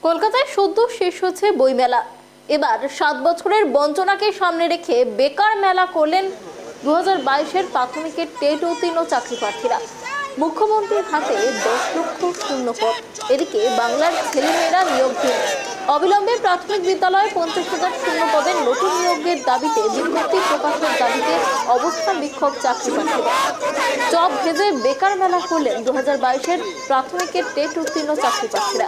কলকাতায় সদ্য শেষ হচ্ছে বইমেলা। এবার 7 বছরের বঞ্চনাকে সামনে রেখে বেকার মেলা করলেন 2022-এর প্রাথমিকের টেট উত্তীর্ণ চাকরি প্রার্থীরা। মুখ্যমন্ত্রীর হাতে 10 লক্ষ শূন্যপদ। এদিকে বাংলার ছেলেমেয়েরা নিয়োগহীন। অবিলম্বে প্রাথমিক বিদ্যালয়ে 50,000 শূন্যপদের নতুন নিয়োগের দাবিতে বিজ্ঞপ্তি প্রকাশের দাবিতে অবস্থান বিক্ষোভ চাকরি প্রার্থীরা। জব ভেজে বেকার মেলা করলেন 2022-এর প্রাথমিকের টেট উত্তীর্ণ চাকরি প্রার্থীরা।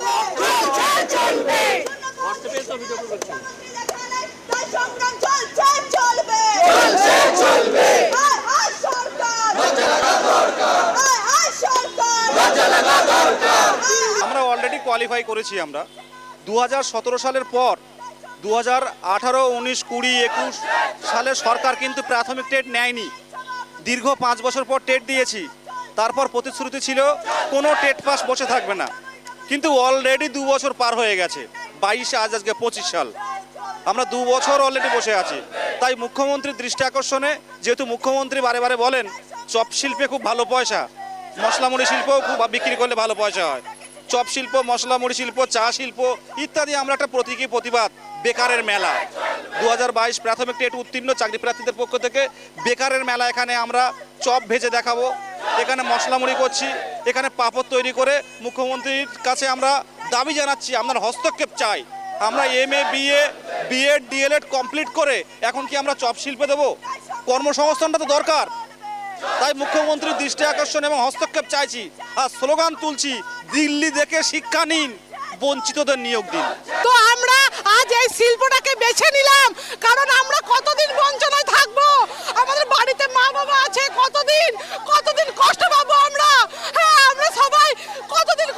আমরা অলরেডি কোয়ালিফাই করেছি। আমরা 2017 সালের পর 2018, 19, 20, 21 সালে সরকার কিন্তু প্রাথমিক টেট নেয়নি। দীর্ঘ 5 বছর পর টেট দিয়েছি। তারপর প্রতিশ্রুতি ছিল কোনো টেট পাস বসে থাকবে না, কিন্তু অলরেডি 2 বছর পার হয়ে গেছে। 22 আজকে 25 সাল, আমরা 2 বছর অলরেডি বসে আছি। তাই মুখ্যমন্ত্রীর দৃষ্টি আকর্ষণে, যেহেতু মুখ্যমন্ত্রী বারে বারে বলেন চপ শিল্পে খুব ভালো পয়সা, মশলা মুড়ি শিল্পও খুব বিক্রি করলে ভালো পয়সা হয়। চপ শিল্প, মশলা মুড়ি শিল্প, চা শিল্প ইত্যাদি আমরা একটা প্রতীকী প্রতিবাদ বেকারের মেলা। 2022 প্রাথমিক টেট উত্তীর্ণ চাকরি প্রার্থীদের পক্ষ থেকে বেকারের মেলা। এখানে আমরা চপ ভেজে দেখাবো, এখানে মশলা মুড়ি করছি, এখানে পাঁপড় তৈরি করে মুখ্যমন্ত্রীর কাছে আমরা দাবি জানাচ্ছি, আপনার হস্তক্ষেপ চাই। আমরা MA, BA, B.Ed, D.LED complete করে এখন কি আমরা চপ শিল্পে দেবো? কর্মসংস্থানটা তো দরকার। তাই মুখ্যমন্ত্রীর দৃষ্টি আকর্ষণ এবং হস্তক্ষেপ চাইছি আর স্লোগান তুলছি, দিল্লি দেখে শিক্ষা নিন, বঞ্চিতদের নিয়োগ দিন। তো আমরা আজ এই শিল্পটাকে বেছে নিলাম, কারণ আমরা কতদিন বঞ্চনায় থাকবো? আমাদের বাড়িতে মা বাবা আছে, কতদিন কষ্ট পাবো আমরা? হ্যাঁ, আমরা সবাই কতদিন